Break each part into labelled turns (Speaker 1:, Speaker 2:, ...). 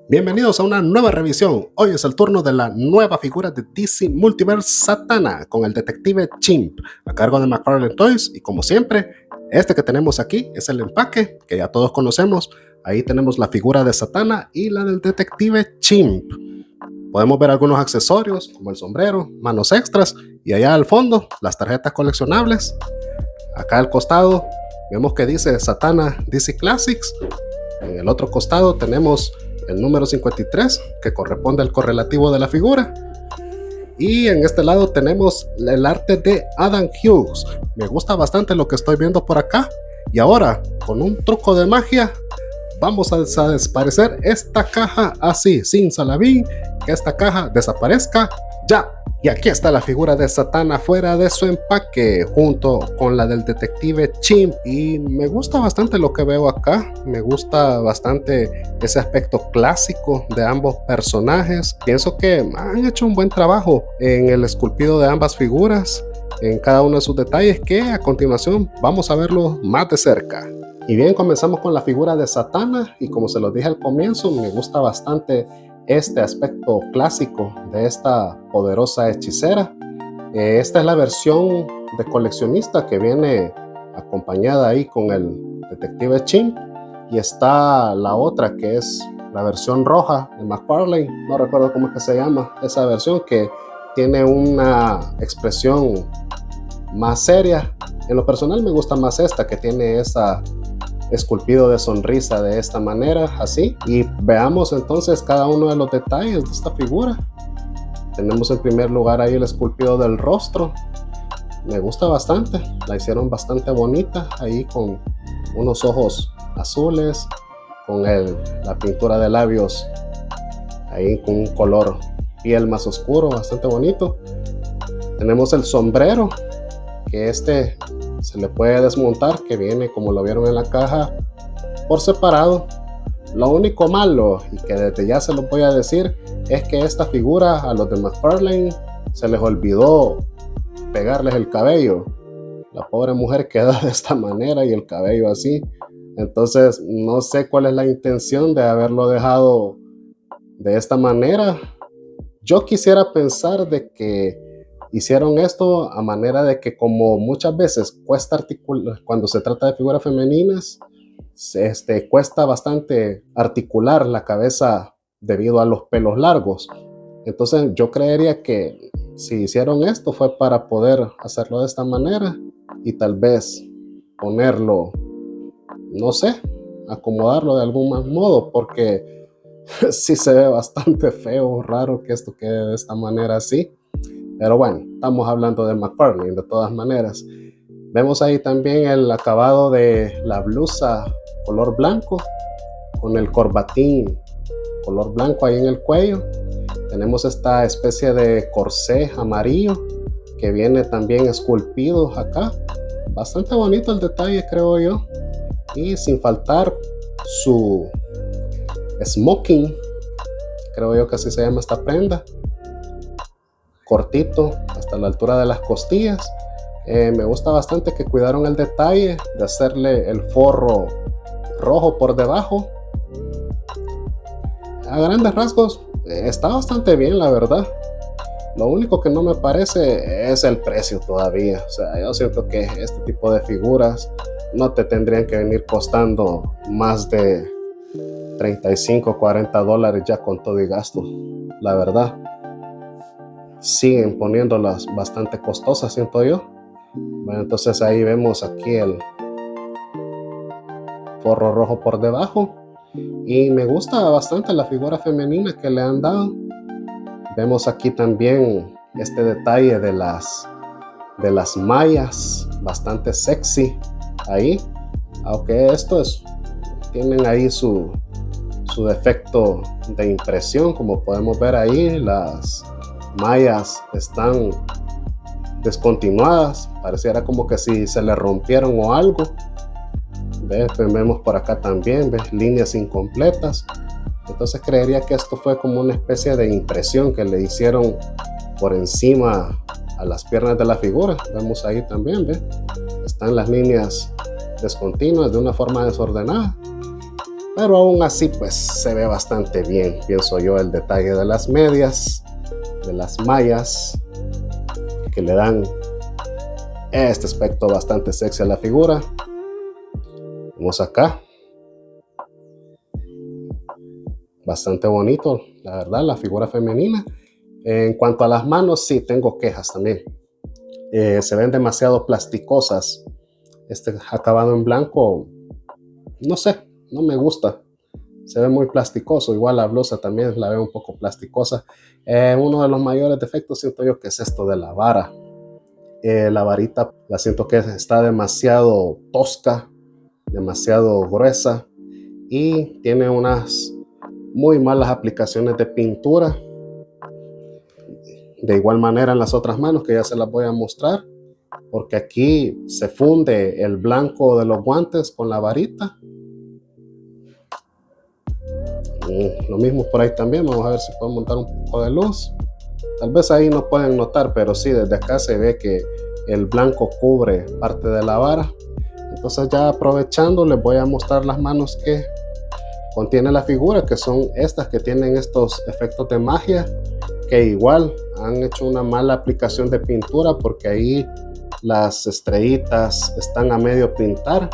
Speaker 1: Bienvenidos a una nueva revisión. Hoy es el turno de la nueva figura de DC Multiverse Satana con el detective Chimp a cargo de McFarlane Toys, y como siempre, este que tenemos aquí es el empaque que ya todos conocemos. Ahí tenemos la figura de Satana y la del detective Chimp. Podemos ver algunos accesorios como el sombrero, manos extras y allá al fondo las tarjetas coleccionables. Acá al costado vemos que dice Satana DC Classics. En el otro costado tenemos el número 53, que corresponde al correlativo de la figura. Y en este lado tenemos el arte de Adam Hughes. Me gusta bastante lo que estoy viendo por acá. Y ahora, con un truco de magia, vamos a desaparecer esta caja así, sin salabín, que esta caja desaparezca ya. Y aquí está la figura de Satana fuera de su empaque, junto con la del detective Chimp. Y me gusta bastante lo que veo acá. Me gusta bastante ese aspecto clásico de ambos personajes. Pienso que han hecho un buen trabajo en el esculpido de ambas figuras, en cada uno de sus detalles, que a continuación vamos a verlo más de cerca. Y bien, comenzamos con la figura de Satana, y como se los dije al comienzo, me gusta bastante este aspecto clásico de esta poderosa hechicera. Esta es la versión de coleccionista que viene acompañada ahí con el detective Chimp, y está la otra que es la versión roja de McFarlane. No recuerdo cómo es que se llama esa versión, que tiene una expresión más seria. En lo personal me gusta más esta, que tiene esa esculpido de sonrisa de esta manera, así. Y veamos entonces cada uno de los detalles de esta figura. Tenemos en primer lugar ahí el esculpido del rostro. Me gusta bastante, la hicieron bastante bonita ahí, con unos ojos azules, con la pintura de labios ahí con un color piel más oscuro, bastante bonito. Tenemos el sombrero, que se le puede desmontar, que viene, como lo vieron en la caja, por separado. Lo único malo, y que desde ya se lo voy a decir, es que esta figura a los de McFarlane se les olvidó pegarles el cabello. La pobre mujer queda de esta manera y el cabello así. Entonces no sé cuál es la intención de haberlo dejado de esta manera. Yo quisiera pensar de que hicieron esto a manera de que, como muchas veces cuesta articular cuando se trata de figuras femeninas, cuesta bastante articular la cabeza debido a los pelos largos. Entonces yo creería que si hicieron esto fue para poder hacerlo de esta manera, y tal vez ponerlo, no sé, acomodarlo de algún más modo, porque sí se ve bastante feo, raro que esto quede de esta manera así. Pero bueno, estamos hablando de McFarlane de todas maneras. Vemos ahí también el acabado de la blusa color blanco, con el corbatín color blanco ahí en el cuello. Tenemos esta especie de corsé amarillo que viene también esculpido acá. Bastante bonito el detalle, creo yo. Y sin faltar su smoking, creo yo que así se llama esta prenda, cortito hasta la altura de las costillas. Me gusta bastante que cuidaron el detalle de hacerle el forro rojo por debajo. A grandes rasgos está bastante bien, la verdad. Lo único que no me parece es el precio todavía. O sea, yo siento que este tipo de figuras no te tendrían que venir costando más de 35 40 dólares ya con todo y gasto. La verdad, siguen poniéndolas bastante costosas, siento yo. Bueno, entonces ahí vemos aquí el forro rojo por debajo, y me gusta bastante la figura femenina que le han dado. Vemos aquí también este detalle de las mallas, bastante sexy ahí, aunque tienen ahí su defecto de impresión. Como podemos ver ahí, las mallas están descontinuadas, pareciera como que si se le rompieron o algo. Vemos por acá también, líneas incompletas. Entonces creería que esto fue como una especie de impresión que le hicieron por encima a las piernas de la figura. Vemos ahí también, están las líneas descontinuas de una forma desordenada. pero aún así pues se ve bastante bien, pienso yo, el detalle de las medias, de las mallas, que le dan este aspecto bastante sexy a la figura. Vamos acá, bastante bonito, la verdad, la figura femenina. En cuanto a las manos, sí, tengo quejas también. Se ven demasiado plasticosas. Este acabado en blanco, no sé, no me gusta. Se ve muy plasticoso. Igual la blusa también la veo un poco plasticosa. Uno de los mayores defectos siento yo que es esto de la vara. La varita la siento que está demasiado tosca, demasiado gruesa y tiene unas muy malas aplicaciones de pintura. De igual manera en las otras manos, que ya se las voy a mostrar, porque aquí se funde el blanco de los guantes con la varita. Lo mismo por ahí también. Vamos a ver si puedo montar un poco de luz. Tal vez ahí no pueden notar, pero sí, desde acá se ve que el blanco cubre parte de la vara. Entonces, ya aprovechando, les voy a mostrar las manos que contiene la figura, que son estas que tienen estos efectos de magia, que igual han hecho una mala aplicación de pintura, porque ahí las estrellitas están a medio pintar,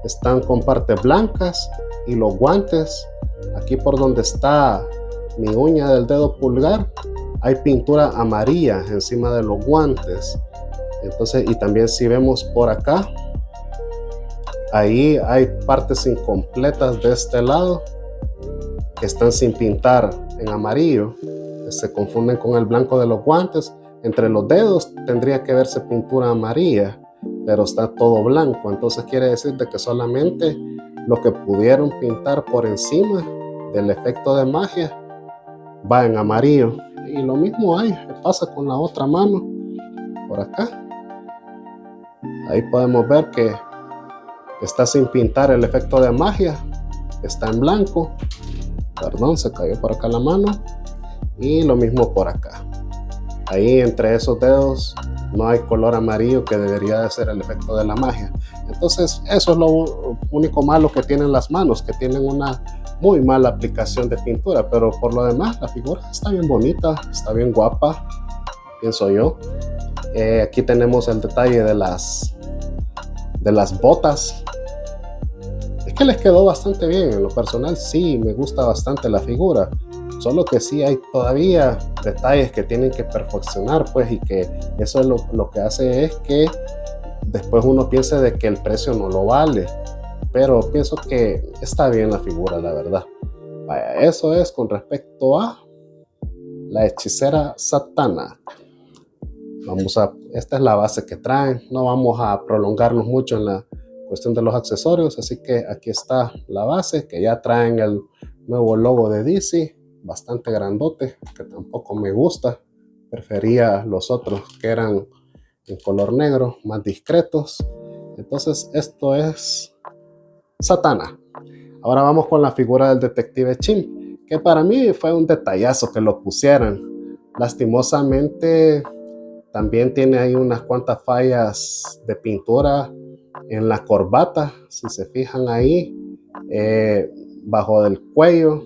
Speaker 1: están con partes blancas, y los guantes, aquí por donde está mi uña del dedo pulgar, hay pintura amarilla encima de los guantes. Entonces, y también si vemos por acá, ahí hay partes incompletas de este lado que están sin pintar en amarillo, se confunden con el blanco de los guantes. Entre los dedos tendría que verse pintura amarilla, pero está todo blanco. Entonces quiere decir de que solamente lo que pudieron pintar por encima del efecto de magia va en amarillo. Y lo mismo pasa con la otra mano por acá. Ahí podemos ver que está sin pintar el efecto de magia, está en blanco. Perdón, se cayó por acá la mano. Y lo mismo por acá. Ahí entre esos dedos no hay color amarillo, que debería de ser el efecto de la magia. Entonces eso es lo único malo que tienen las manos, que tienen una muy mala aplicación de pintura. Pero por lo demás la figura está bien bonita, está bien guapa, pienso yo. Aquí tenemos el detalle de las botas. Es que les quedó bastante bien. En lo personal sí me gusta bastante la figura, solo que sí hay todavía detalles que tienen que perfeccionar, pues, y que eso es lo que hace es que después uno piense de que el precio no lo vale. Pero pienso que está bien la figura, la verdad. Vaya, eso es con respecto a la hechicera Zatanna. Esta es la base que traen. No vamos a prolongarnos mucho en la cuestión de los accesorios, así que aquí está la base, que ya traen el nuevo logo de DC, bastante grandote, que tampoco me gusta. Prefería los otros que eran en color negro, más discretos. Entonces esto es Zatanna. Ahora vamos con la figura del detective Chimp, que para mí fue un detallazo que lo pusieran. Lastimosamente también tiene ahí unas cuantas fallas de pintura en la corbata. Si se fijan ahí, bajo del cuello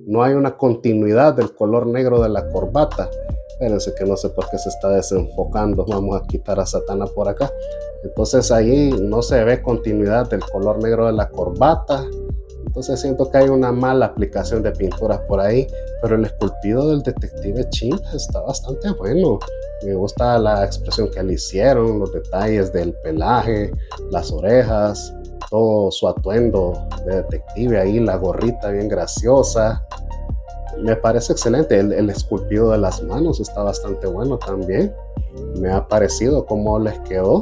Speaker 1: no hay una continuidad del color negro de la corbata. Espérense, que no sé por qué se está desenfocando. Vamos a quitar a Zatanna por acá. Entonces ahí no se ve continuidad del color negro de la corbata. Entonces siento que hay una mala aplicación de pinturas por ahí. Pero el esculpido del detective Chimp está bastante bueno. Me gusta la expresión que le hicieron, los detalles del pelaje, las orejas, todo su atuendo de detective ahí, la gorrita bien graciosa. Me parece excelente. El esculpido de las manos está bastante bueno también. Me ha parecido cómo les quedó.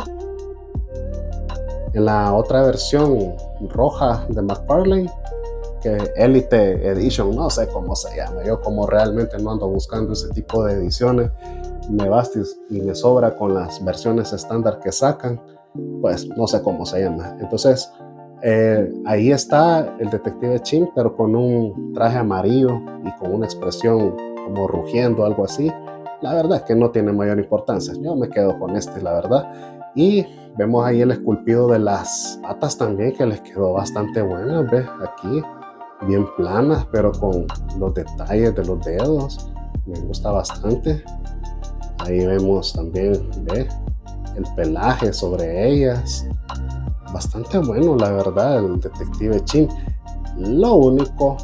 Speaker 1: En la otra versión roja de McFarlane, que Elite Edition, no sé cómo se llama. Yo como realmente no ando buscando ese tipo de ediciones, me basta y me sobra con las versiones estándar que sacan, pues no sé cómo se llama. Entonces ahí está el detective Chimp, pero con un traje amarillo y con una expresión como rugiendo, algo así. La verdad es que no tiene mayor importancia. Yo me quedo con este, la verdad. Y Vemos ahí el esculpido de las patas también, que les quedó bastante bueno. ¿Ves? Aquí bien planas, pero con los detalles de los dedos. Me gusta bastante. Ahí vemos también, ¿ves? El pelaje sobre ellas. Bastante bueno, la verdad, el detective Chimp. Lo único,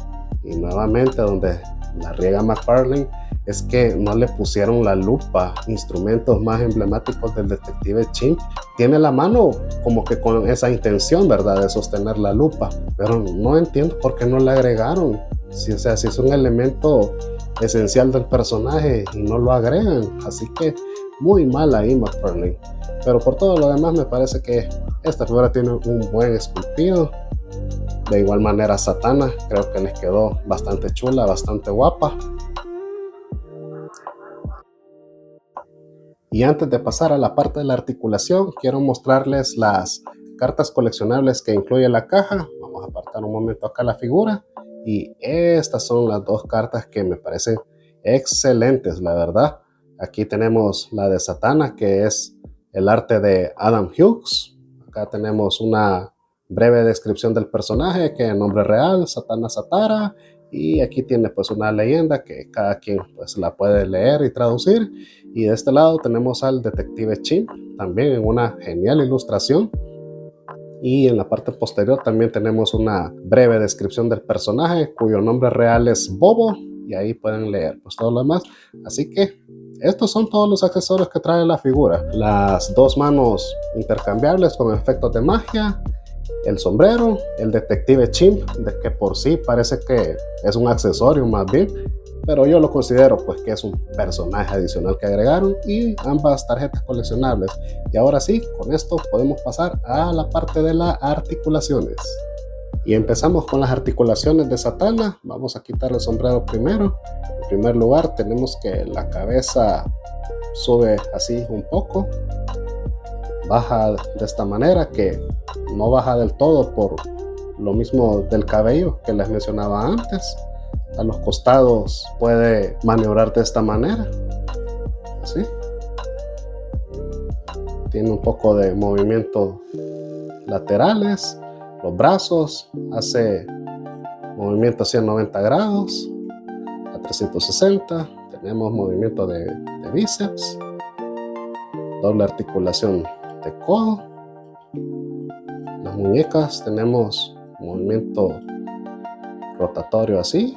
Speaker 1: y nuevamente donde la riega McFarlane, es que no le pusieron la lupa, instrumentos más emblemáticos del detective Chimp. Tiene la mano como que con esa intención, ¿verdad?, de sostener la lupa, pero no entiendo por qué no le agregaron. Si, o sea, si es un elemento esencial del personaje y no lo agregan, así que muy mal ahí McFarlane. Pero por todo lo demás me parece que esta figura tiene un buen esculpido. De igual manera Zatanna, creo que les quedó bastante chula, bastante guapa. Y antes de pasar a la parte de la articulación, quiero mostrarles las cartas coleccionables que incluye la caja. Vamos a apartar un momento acá la figura. Y estas son las dos cartas que me parecen excelentes, la verdad. Aquí tenemos la de Zatanna, que es el arte de Adam Hughes. Acá tenemos una breve descripción del personaje, que es nombre real, Zatanna Zatara. Y aquí tiene pues una leyenda que cada quien pues la puede leer y traducir. Y de este lado tenemos al detective Chimp, también en una genial ilustración. Y en la parte posterior también tenemos una breve descripción del personaje, cuyo nombre real es Bobo. Y ahí pueden leer pues todo lo demás. Así que estos son todos los accesorios que trae la figura. Las dos manos intercambiables con efectos de magia, el sombrero, el detective Chimp, de que por sí parece que es un accesorio más bien, pero yo lo considero pues que es un personaje adicional que agregaron, y ambas tarjetas coleccionables. Y ahora sí, con esto podemos pasar a la parte de las articulaciones. Y empezamos con las articulaciones de Zatanna. Vamos a quitar el sombrero primero. En primer lugar tenemos que la cabeza sube así un poco, baja de esta manera, que no baja del todo por lo mismo del cabello que les mencionaba antes. A los costados puede maniobrar de esta manera, así. Tiene un poco de movimiento laterales. Los brazos hace movimiento hacia 90 grados, a 360. Tenemos movimiento de bíceps, doble articulación de codo. Las muñecas tenemos movimiento rotatorio así,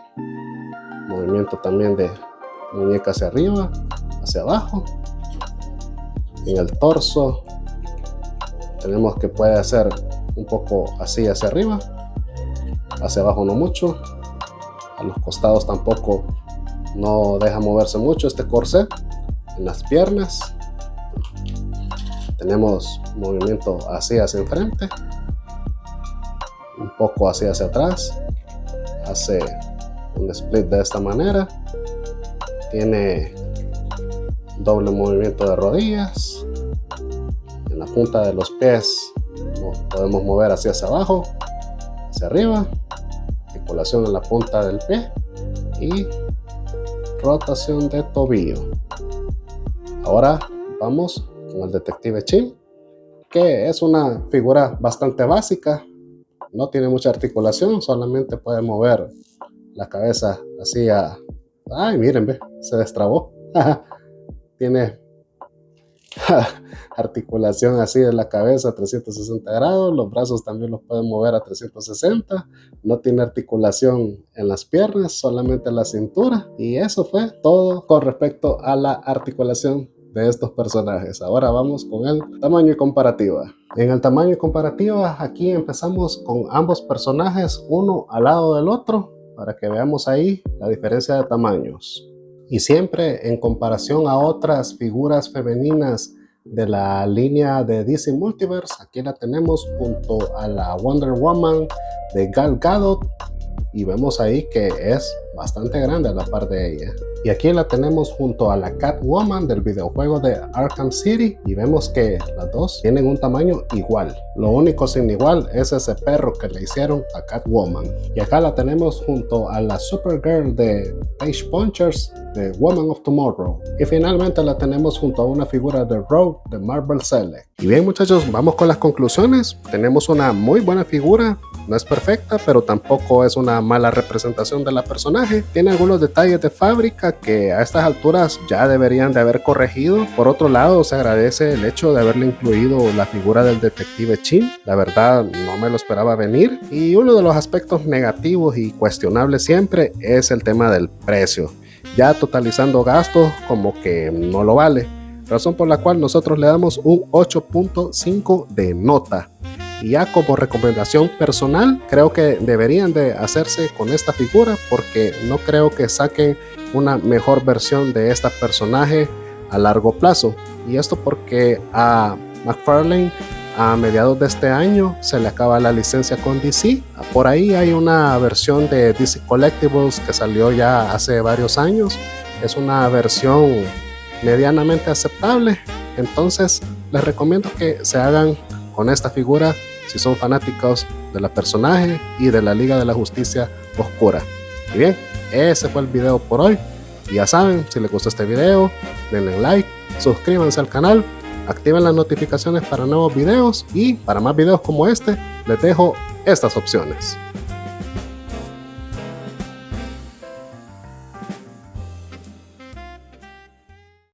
Speaker 1: movimiento también de muñeca hacia arriba, hacia abajo. En el torso tenemos que puede hacer un poco así hacia arriba, hacia abajo no mucho. A los costados tampoco no deja moverse mucho este corset. En las piernas tenemos movimiento así hacia enfrente, un poco así hacia atrás, hace un split de esta manera. Tiene doble movimiento de rodillas. En la punta de los pies podemos mover hacia abajo, hacia arriba, articulación en la punta del pie y rotación de tobillo. Ahora vamos con el detective Chimp, que es una figura bastante básica. No tiene mucha articulación, solamente puede mover la cabeza así a... ¡Ay, miren, ve! Se destrabó. Tiene articulación así de la cabeza a 360 grados. Los brazos también los pueden mover a 360. No tiene articulación en las piernas, solamente en la cintura. Y eso fue todo con respecto a la articulación de estos personajes. Ahora vamos con el tamaño y comparativa. En el tamaño y comparativa, aquí empezamos con ambos personajes uno al lado del otro, para que veamos ahí la diferencia de tamaños. Y siempre en comparación a otras figuras femeninas de la línea de DC Multiverse, aquí la tenemos junto a la Wonder Woman de Gal Gadot, y vemos ahí que es bastante grande a la par de ella. Y aquí la tenemos junto a la Catwoman del videojuego de Arkham City y vemos que las dos tienen un tamaño igual. Lo único sin igual es ese perro que le hicieron a Catwoman. Y acá la tenemos junto a la Supergirl de Page Punchers de Woman of Tomorrow. Y finalmente la tenemos junto a una figura de Rogue de Marvel Select. Y bien muchachos, vamos con las conclusiones. Tenemos una muy buena figura. No es perfecta, pero tampoco es una mala representación de la personaje. Tiene algunos detalles de fábrica que a estas alturas ya deberían de haber corregido. Por otro lado, se agradece el hecho de haberle incluido la figura del detective Chin. La verdad, no me lo esperaba venir. Y uno de los aspectos negativos y cuestionables siempre es el tema del precio. Ya totalizando gastos, como que no lo vale. Razón por la cual nosotros le damos un 8.5 de nota. Y ya como recomendación personal, creo que deberían de hacerse con esta figura porque no creo que saquen una mejor versión de este personaje a largo plazo. Y esto porque a McFarlane a mediados de este año se le acaba la licencia con DC. Por ahí hay una versión de DC Collectibles que salió ya hace varios años. Es una versión medianamente aceptable. Entonces les recomiendo que se hagan con esta figura si son fanáticos de la personaje y de la Liga de la Justicia Oscura. Y bien, ese fue el video por hoy. Y ya saben, si les gustó este video, denle like, suscríbanse al canal, activen las notificaciones para nuevos videos y para más videos como este les dejo estas opciones.